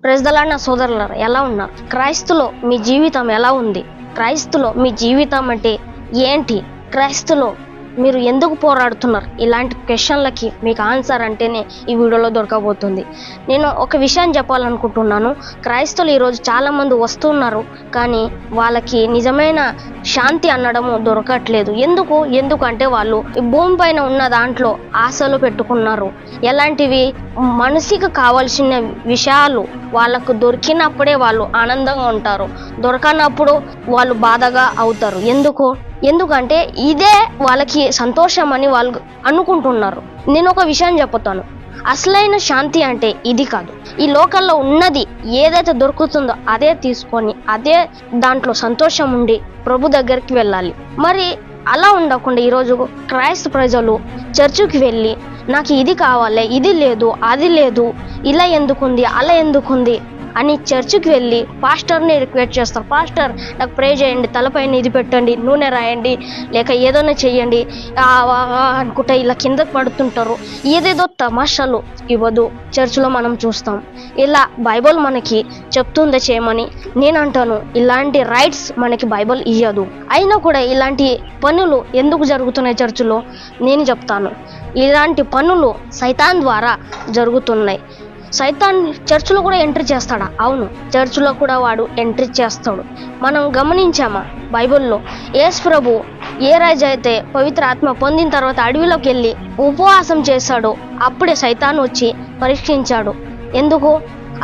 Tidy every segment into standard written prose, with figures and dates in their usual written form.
Praise the lord నా సోదరులారా, ఎలా ఉన్నారు? క్రైస్తులో మీ జీవితం ఎలా ఉంది? క్రైస్తులో మీ జీవితం అంటే ఏంటి? క్రైస్తులో మీరు ఎందుకు పోరాడుతున్నారు? ఇలాంటి క్వశ్చన్లకి మీకు ఆన్సర్ అంటేనే ఈ వీడియోలో దొరకబోతుంది. నేను ఒక విషయం చెప్పాలనుకుంటున్నాను. క్రైస్తవులు ఈరోజు చాలామంది వస్తున్నారు, కానీ వాళ్ళకి నిజమైన శాంతి అనడము దొరకట్లేదు. ఎందుకంటే వాళ్ళు భూమి పైన ఉన్న దాంట్లో ఆశలు పెట్టుకున్నారు. ఎలాంటివి? మనసుకి కావాల్సిన విషయాలు వాళ్ళకు దొరికినప్పుడే వాళ్ళు ఆనందంగా ఉంటారు, దొరకనప్పుడు వాళ్ళు బాధగా అవుతారు. ఎందుకంటే ఇదే వాళ్ళకి సంతోషం అని వాళ్ళు అనుకుంటున్నారు. నేను ఒక విషయం చెప్తాను, అసలైన శాంతి అంటే ఇది కాదు. ఈ లోకంలో ఉన్నది ఏదైతే దొరుకుతుందో అదే తీసుకొని అదే దాంట్లో సంతోషం ఉండి ప్రభు దగ్గరికి వెళ్ళాలి. మరి అలా ఉండకుండా ఈరోజు క్రైస్త ప్రజలు చర్చికి వెళ్ళి నాకు ఇది కావాలి, ఇది లేదు, అది లేదు, ఇలా ఎందుకుంది, అలా ఎందుకుంది అని చర్చికి వెళ్ళి పాస్టర్ని రిక్వెస్ట్ చేస్తారు. పాస్టర్ నాకు ప్రే చేయండి, తలపైన ఇది పెట్టండి, నూనె రాయండి, లేక ఏదైనా చెయ్యండి అనుకుంటే ఇలా కిందకు పడుతుంటారు. ఏదేదో తమాషాలు ఇవ్వదు చర్చిలో మనం చూస్తాం. ఇలా బైబిల్ మనకి చెప్తుందే చేయమని నేను అంటాను. ఇలాంటి రైట్స్ మనకి బైబిల్ ఇయ్యదు. అయినా కూడా ఇలాంటి పనులు ఎందుకు జరుగుతున్నాయి చర్చిలో నేను చెప్తాను. ఇలాంటి పనులు సైతాన్ ద్వారా జరుగుతున్నాయి. సైతాన్ చర్చిలో కూడా ఎంట్రీ చేస్తాడా? అవును, చర్చిలో కూడా వాడు ఎంట్రీ చేస్తాడు. మనం గమనించామా బైబిల్లో? యేసు ప్రభు ఏ రాజు అయితే పవిత్ర ఆత్మ పొందిన తర్వాత అడవిలోకి వెళ్ళి ఉపవాసం చేశాడో అప్పుడే సైతాన్ వచ్చి పరీక్షించాడు. ఎందుకు?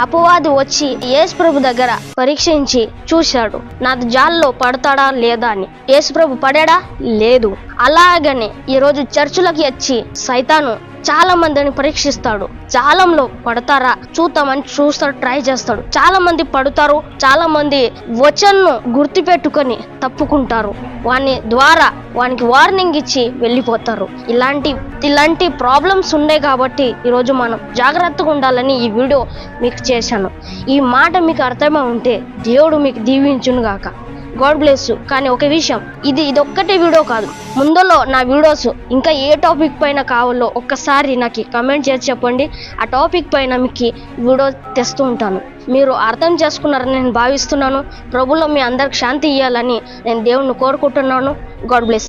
అపవాది వచ్చి యేసు ప్రభు దగ్గర పరీక్షించి చూశాడు, నా జాల్లో పడతాడా లేదా అని. యేసు ప్రభు పడాడా? లేదు. అలాగనే ఈరోజు చర్చిలోకి వచ్చి సైతాను చాలా మందిని పరీక్షిస్తాడు. జాలంలో పడతారా చూద్దామని ట్రై చేస్తాడు. చాలా మంది పడతారు, చాలా మంది వచన్ను గుర్తుపెట్టుకొని తప్పుకుంటారు. వానికి వార్నింగ్ ఇచ్చి వెళ్ళిపోతారు. ఇలాంటి ప్రాబ్లమ్స్ ఉన్నాయి కాబట్టి ఈరోజు మనం జాగ్రత్తగా ఉండాలని ఈ వీడియో మీకు చేశాను. ఈ మాట మీకు అర్థమై ఉంటే దేవుడు మీకు దీవించును గాక. God bless you. కానీ ఒక విషయం, ఇది ఒక్కటే వీడియో కాదు, ముందులో నా వీడియోస్ ఇంకా ఏ టాపిక్ పైన కావాలో ఒక్కసారి నాకు కమెంట్ చేసి చెప్పండి. ఆ టాపిక్ పైన మీకు వీడియో తెస్తూ ఉంటాను. మీరు అర్థం చేసుకున్నారని నేను భావిస్తున్నాను. ప్రభులో మీ అందరికి శాంతి ఇవ్వాలని నేను దేవుణ్ణి కోరుకుంటున్నాను. God bless.